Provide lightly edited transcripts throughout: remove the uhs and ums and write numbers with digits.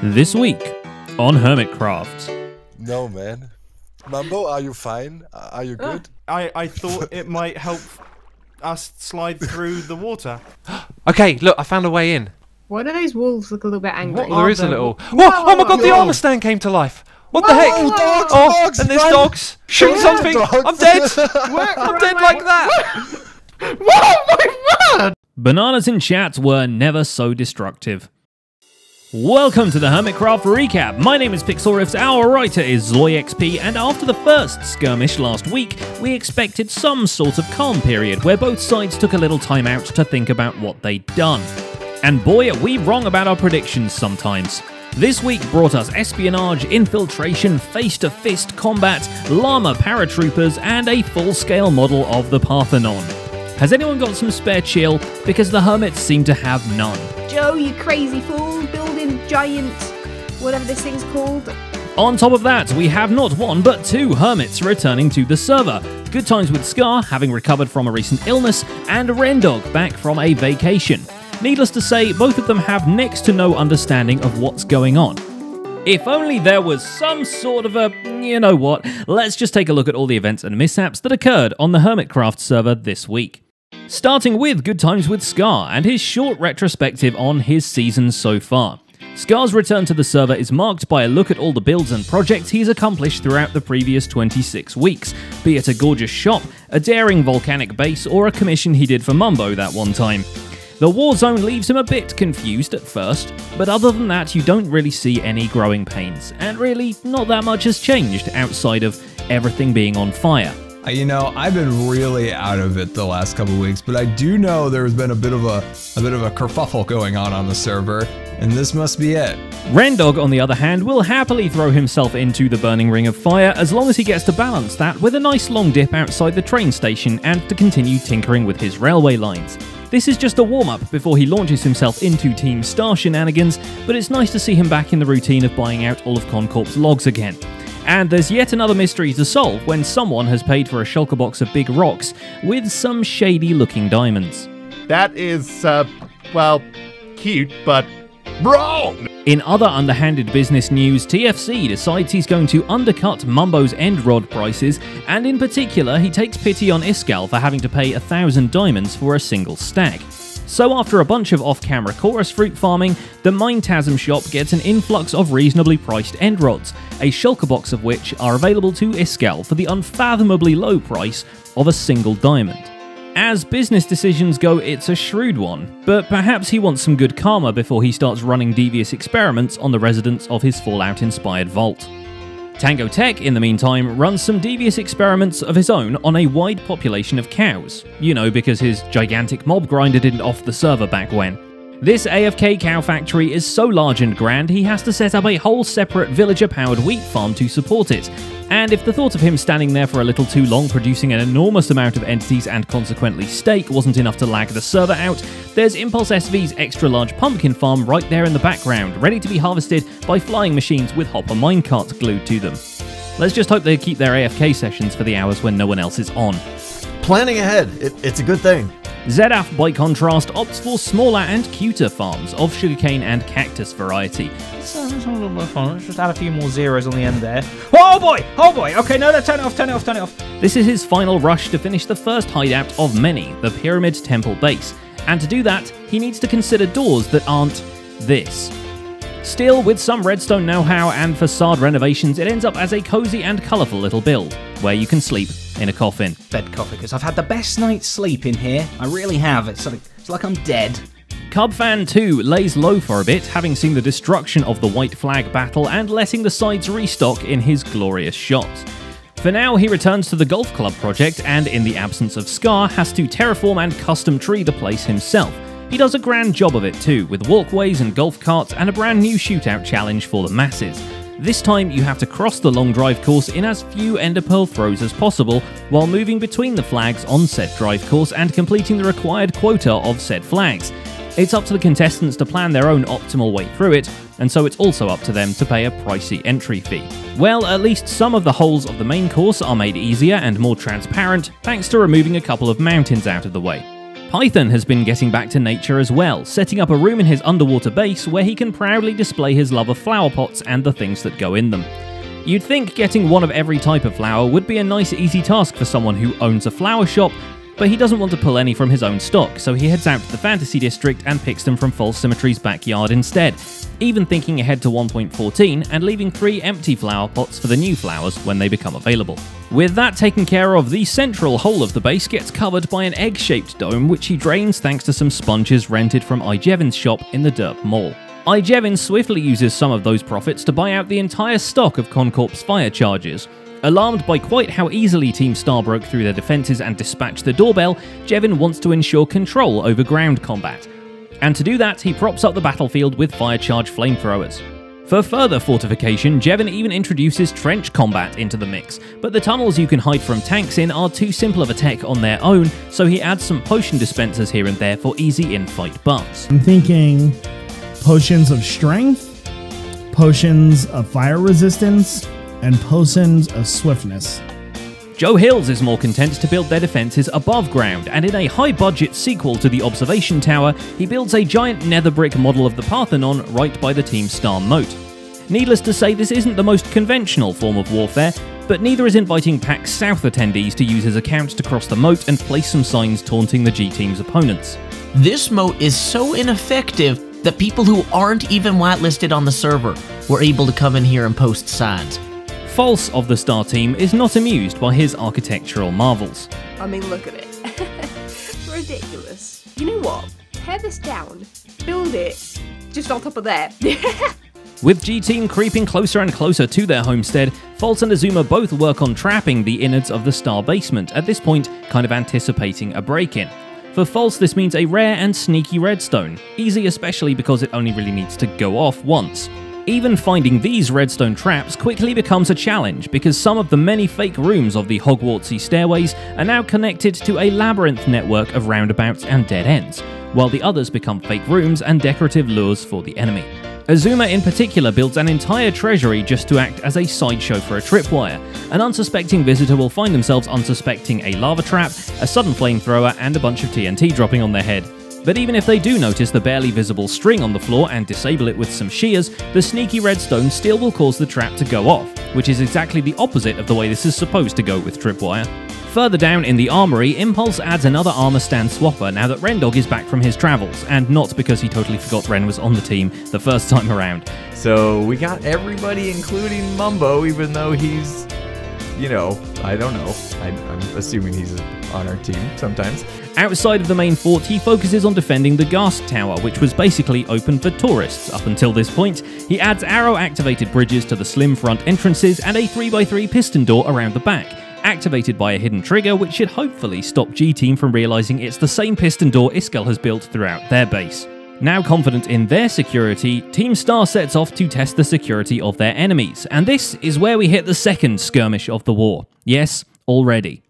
This week on Hermitcraft. No, man. Mumbo, are you fine? Are you good? I thought it might help us slide through the water. Okay, look, I found a way in. Why do those wolves look a little bit angry? There is a little... Whoa! Oh my god, the armor stand came to life! What the heck? Dogs, and there's run. dogs! Shoot something! Dogs. I'm dead! I'm dead like that! Bananas in chat were never so destructive. Welcome to the Hermitcraft Recap. My name is Pixelriffs, our writer is ZoyXP, and after the first skirmish last week, we expected some sort of calm period where both sides took a little time out to think about what they'd done. And boy, are we wrong about our predictions sometimes. This week brought us espionage, infiltration, face-to-fist combat, llama paratroopers, and a full-scale model of the Parthenon. Has anyone got some spare chill? Because the hermits seem to have none. Joe, you crazy fool, building giant, whatever this thing's called. On top of that, we have not one but two hermits returning to the server. Good Times with Scar, having recovered from a recent illness, and Rendog back from a vacation. Needless to say, both of them have next to no understanding of what's going on. If only there was some sort of a, you know what, let's just take a look at all the events and mishaps that occurred on the Hermitcraft server this week. Starting with Good Times with Scar and his short retrospective on his season so far. Scar's return to the server is marked by a look at all the builds and projects he's accomplished throughout the previous 26 weeks, be it a gorgeous shop, a daring volcanic base, or a commission he did for Mumbo that one time. The war zone leaves him a bit confused at first, but other than that you don't really see any growing pains, and really not that much has changed outside of everything being on fire. You know, I've been really out of it the last couple of weeks, but I do know there's been a bit of a kerfuffle going on the server, and this must be it. Rendog, on the other hand, will happily throw himself into the burning ring of fire as long as he gets to balance that with a nice long dip outside the train station and to continue tinkering with his railway lines. This is just a warm-up before he launches himself into Team Star shenanigans, but it's nice to see him back in the routine of buying out all of Concorp's logs again. And there's yet another mystery to solve when someone has paid for a shulker box of big rocks with some shady-looking diamonds. That is, well, cute, but wrong! In other underhanded business news, TFC decides he's going to undercut Mumbo's end rod prices, and in particular, he takes pity on Iskal for having to pay 1,000 diamonds for a single stag. So after a bunch of off-camera chorus fruit farming, the Mindtasm shop gets an influx of reasonably priced end rods, a shulker box of which are available to Iskal for the unfathomably low price of a single diamond. As business decisions go, it's a shrewd one, but perhaps he wants some good karma before he starts running devious experiments on the residents of his Fallout-inspired vault. Tango Tech, in the meantime, runs some devious experiments of his own on a wide population of cows. You know, because his gigantic mob grinder didn't off the server back when. This AFK cow factory is so large and grand he has to set up a whole separate villager-powered wheat farm to support it. And if the thought of him standing there for a little too long producing an enormous amount of entities and consequently steak wasn't enough to lag the server out, there's Impulse SV's extra-large pumpkin farm right there in the background, ready to be harvested by flying machines with hopper minecarts glued to them. Let's just hope they keep their AFK sessions for the hours when no one else is on. Planning ahead, it's a good thing. ZF, by contrast, opts for smaller and cuter farms of sugarcane and cactus variety. It's a little bit fun. Let's just add a few more zeros on the end there. Oh boy! Oh boy! Okay, no, turn it off, turn it off, turn it off. This is his final rush to finish the first hideout of many, the Pyramid Temple base. And to do that, he needs to consider doors that aren't this. Still, with some redstone know-how and facade renovations, it ends up as a cozy and colourful little build, where you can sleep in a coffin. Bed coffee, because I've had the best night's sleep in here. I really have. It's like I'm dead. Cubfan 2 lays low for a bit, having seen the destruction of the White Flag battle and letting the sides restock in his glorious shots. For now, he returns to the golf club project and, in the absence of Scar, has to terraform and custom tree the place himself. He does a grand job of it too, with walkways and golf carts and a brand new shootout challenge for the masses. This time you have to cross the long drive course in as few Ender Pearl throws as possible, while moving between the flags on said drive course and completing the required quota of said flags. It's up to the contestants to plan their own optimal way through it, and so it's also up to them to pay a pricey entry fee. Well, at least some of the holes of the main course are made easier and more transparent, thanks to removing a couple of mountains out of the way. Python has been getting back to nature as well, setting up a room in his underwater base where he can proudly display his love of flower pots and the things that go in them. You'd think getting one of every type of flower would be a nice easy task for someone who owns a flower shop, but he doesn't want to pull any from his own stock, so he heads out to the Fantasy District and picks them from False Symmetry's backyard instead, even thinking ahead to 1.14 and leaving 3 empty flower pots for the new flowers when they become available. With that taken care of, the central hole of the base gets covered by an egg-shaped dome which he drains thanks to some sponges rented from Ijevin's shop in the Derp Mall. Ijevin swiftly uses some of those profits to buy out the entire stock of Concorp's fire charges. Alarmed by quite how easily Team Star broke through their defenses and dispatched the doorbell, Jevin wants to ensure control over ground combat. And to do that, he props up the battlefield with fire charge flamethrowers. For further fortification, Jevin even introduces trench combat into the mix, but the tunnels you can hide from tanks in are too simple of a tech on their own, so he adds some potion dispensers here and there for easy in-fight buffs. I'm thinking potions of strength, potions of fire resistance, and potions of swiftness. Joe Hills is more content to build their defenses above ground, and in a high-budget sequel to the Observation Tower, he builds a giant nether brick model of the Parthenon right by the Team Star moat. Needless to say, this isn't the most conventional form of warfare, but neither is inviting PAX South attendees to use his account to cross the moat and place some signs taunting the G Team's opponents. This moat is so ineffective that people who aren't even whitelisted on the server were able to come in here and post signs. False of the Star Team is not amused by his architectural marvels. I mean, look at it. Ridiculous. You know what? Tear this down, build it just on top of there. With G Team creeping closer and closer to their homestead, False and Azuma both work on trapping the innards of the Star basement, at this point kind of anticipating a break-in. For False, this means a rare and sneaky redstone, easy especially because it only really needs to go off once. Even finding these redstone traps quickly becomes a challenge because some of the many fake rooms of the Hogwartsy stairways are now connected to a labyrinth network of roundabouts and dead ends, while the others become fake rooms and decorative lures for the enemy. Azuma in particular builds an entire treasury just to act as a sideshow for a tripwire. An unsuspecting visitor will find themselves unsuspecting a lava trap, a sudden flamethrower, and a bunch of TNT dropping on their head. But even if they do notice the barely visible string on the floor and disable it with some shears, the sneaky redstone still will cause the trap to go off, which is exactly the opposite of the way this is supposed to go with tripwire. Further down in the armory, Impulse adds another armor stand swapper now that Rendog is back from his travels, and not because he totally forgot Ren was on the team the first time around. So we got everybody, including Mumbo, even though he's, you know, I don't know. I'm assuming he's on our team sometimes. Outside of the main fort, he focuses on defending the Ghast Tower, which was basically open for tourists up until this point. He adds arrow-activated bridges to the slim front entrances and a 3x3 piston door around the back, activated by a hidden trigger which should hopefully stop G Team from realizing it's the same piston door Iskel has built throughout their base. Now confident in their security, Team Star sets off to test the security of their enemies, and this is where we hit the second skirmish of the war. Yes, already.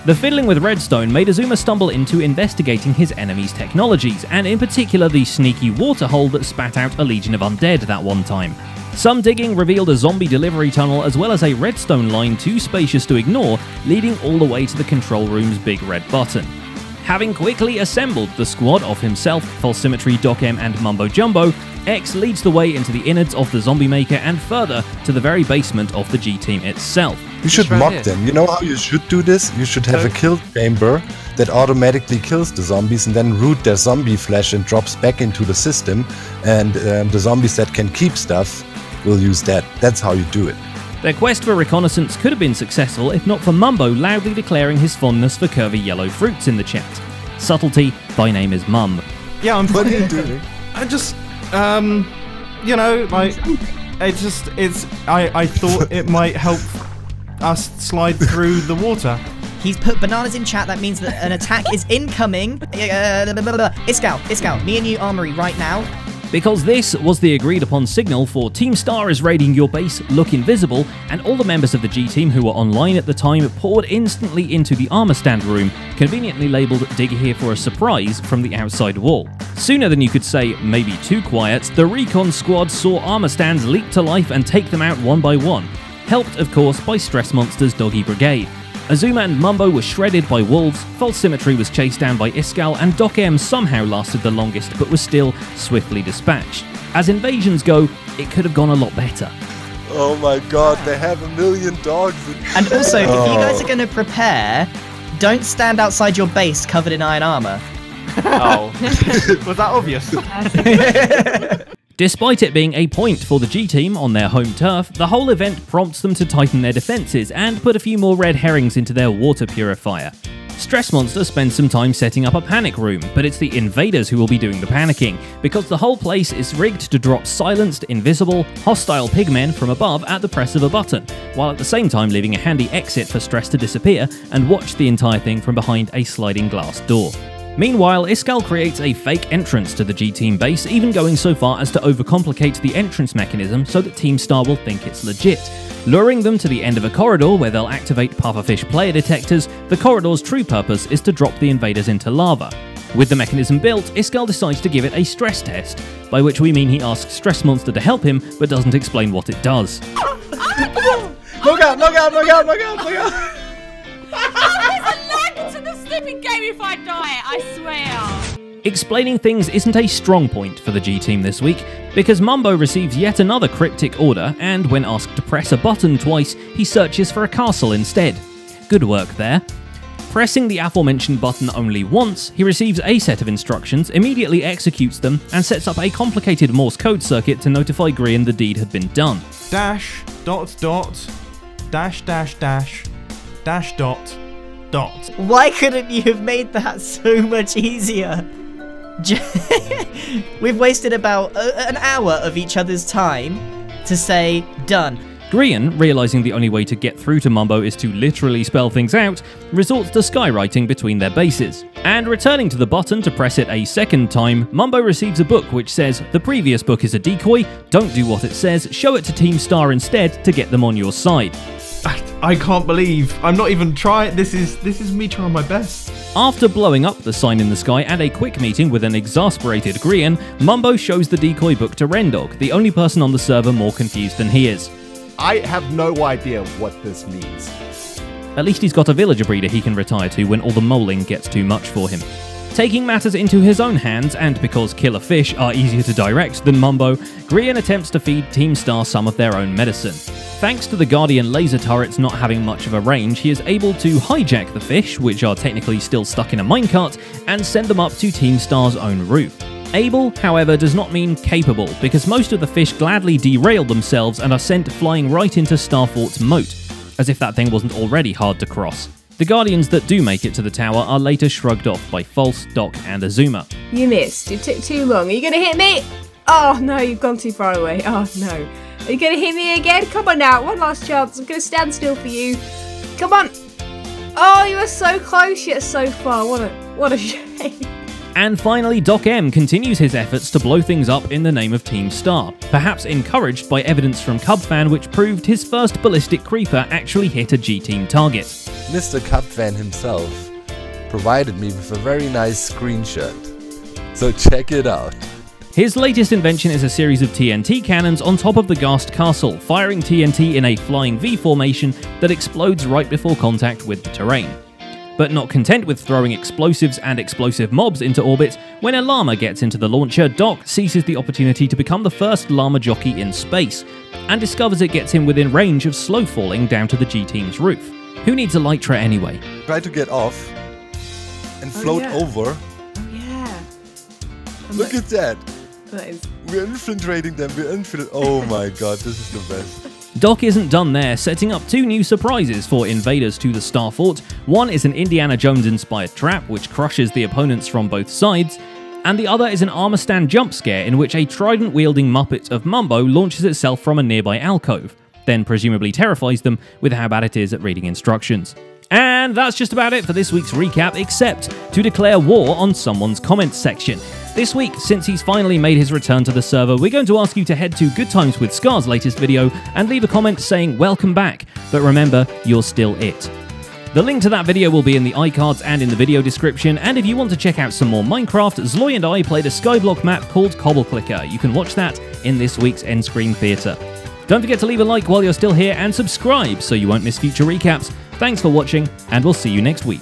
The fiddling with redstone made Azuma stumble into investigating his enemies' technologies, and in particular the sneaky water hole that spat out a legion of undead that one time. Some digging revealed a zombie delivery tunnel as well as a redstone line too spacious to ignore, leading all the way to the control room's big red button. Having quickly assembled the squad of himself, False Symmetry, Doc M, and Mumbo Jumbo, X leads the way into the innards of the zombie maker and further to the very basement of the G Team itself. You should mock them. You know how you should do this? You should have a kill chamber that automatically kills the zombies and then root their zombie flesh and drops back into the system, and the zombies that can keep stuff will use that. That's how you do it. Their quest for reconnaissance could have been successful if not for Mumbo loudly declaring his fondness for curvy yellow fruits in the chat. Subtlety, thy name is Mum. Yeah, I'm What are you doing? I just, you know, like, I thought it might help us slide through the water. He's put bananas in chat. That means that an attack is incoming. Iscal, me and you armory right now. Because this was the agreed upon signal for Team Star is raiding your base, look invisible, and all the members of the G Team who were online at the time poured instantly into the armor stand room, conveniently labelled dig here for a surprise from the outside wall. Sooner than you could say maybe too quiet, the recon squad saw armor stands leap to life and take them out one by one. helped of course by Stress Monster's Doggy Brigade. Azuma and Mumbo were shredded by wolves, False Symmetry was chased down by Iskall, and Doc M somehow lasted the longest but was still swiftly dispatched. As invasions go, it could have gone a lot better. Oh my god, they have 1 million dogs. And also, if you guys are going to prepare, don't stand outside your base covered in iron armor. Oh. Was that obvious? Despite it being a point for the G Team on their home turf, the whole event prompts them to tighten their defences and put a few more red herrings into their water purifier. Stress Monster spends some time setting up a panic room, but it's the invaders who will be doing the panicking, because the whole place is rigged to drop silenced, invisible, hostile pigmen from above at the press of a button, while at the same time leaving a handy exit for Stress to disappear and watch the entire thing from behind a sliding glass door. Meanwhile, Iskall creates a fake entrance to the G-Team base, even going so far as to overcomplicate the entrance mechanism so that Team Star will think it's legit. Luring them to the end of a corridor where they'll activate pufferfish player detectors, the corridor's true purpose is to drop the invaders into lava. With the mechanism built, Iskall decides to give it a stress test, by which we mean he asks Stress Monster to help him, but doesn't explain what it does. Look out, look out, look out, look out, look out! To the slipping game if I die, I swear. Explaining things isn't a strong point for the G-Team this week, because Mumbo receives yet another cryptic order, and when asked to press a button twice, he searches for a castle instead. Good work there. Pressing the aforementioned button only once, he receives a set of instructions, immediately executes them, and sets up a complicated Morse code circuit to notify Grian the deed had been done. Dash, dot, dot, dash, dash, dash, dash, dot, dot. Why couldn't you have made that so much easier? We've wasted about an hour of each other's time to say done. Grian, realising the only way to get through to Mumbo is to literally spell things out, resorts to skywriting between their bases. And returning to the button to press it a second time, Mumbo receives a book which says, "The previous book is a decoy, don't do what it says, show it to Team Star instead to get them on your side." I can't believe I'm not even trying. This is me trying my best. After blowing up the sign in the sky and a quick meeting with an exasperated Grian, Mumbo shows the decoy book to Rendog, the only person on the server more confused than he is. I have no idea what this means. At least he's got a villager breeder he can retire to when all the moling gets too much for him. Taking matters into his own hands, and because killer fish are easier to direct than Mumbo, Grian attempts to feed Team Star some of their own medicine. Thanks to the Guardian laser turrets not having much of a range, he is able to hijack the fish, which are technically still stuck in a minecart, and send them up to Team Star's own roof. Able, however, does not mean capable, because most of the fish gladly derail themselves and are sent flying right into Starfort's moat, as if that thing wasn't already hard to cross. The Guardians that do make it to the tower are later shrugged off by False, Doc, and Azuma. You missed. It took too long. Are you going to hit me? Oh, no, you've gone too far away. Oh, no. Are you going to hit me again? Come on now. One last chance. I'm going to stand still for you. Come on. Oh, you were so close yet so far. What a shame. And finally, Doc M continues his efforts to blow things up in the name of Team Star, perhaps encouraged by evidence from Cubfan which proved his first ballistic creeper actually hit a G-Team target. Mr. Cubfan himself provided me with a very nice screenshot, so check it out. His latest invention is a series of TNT cannons on top of the Ghast Castle, firing TNT in a flying V formation that explodes right before contact with the terrain. But not content with throwing explosives and explosive mobs into orbit, when a llama gets into the launcher, Doc seizes the opportunity to become the first llama jockey in space, and discovers it gets him within range of slow falling down to the G-Team's roof. Who needs Elytra anyway? Try to get off and float over. Oh, yeah. Look at that. That is... We're infiltrating them. Oh my god, this is the best. Doc isn't done there, setting up two new surprises for invaders to the Starfort. One is an Indiana Jones-inspired trap, which crushes the opponents from both sides, and the other is an armor stand jump scare in which a trident-wielding Muppet of Mumbo launches itself from a nearby alcove, then presumably terrifies them with how bad it is at reading instructions. And that's just about it for this week's recap, except to declare war on someone's comments section. This week, since he's finally made his return to the server, we're going to ask you to head to Good Times with Scar's latest video and leave a comment saying welcome back, but remember, you're still it. The link to that video will be in the iCards and in the video description, and if you want to check out some more Minecraft, Zloy and I played a Skyblock map called Cobble Clicker. You can watch that in this week's End Screen Theatre. Don't forget to leave a like while you're still here and subscribe so you won't miss future recaps. Thanks for watching, and we'll see you next week.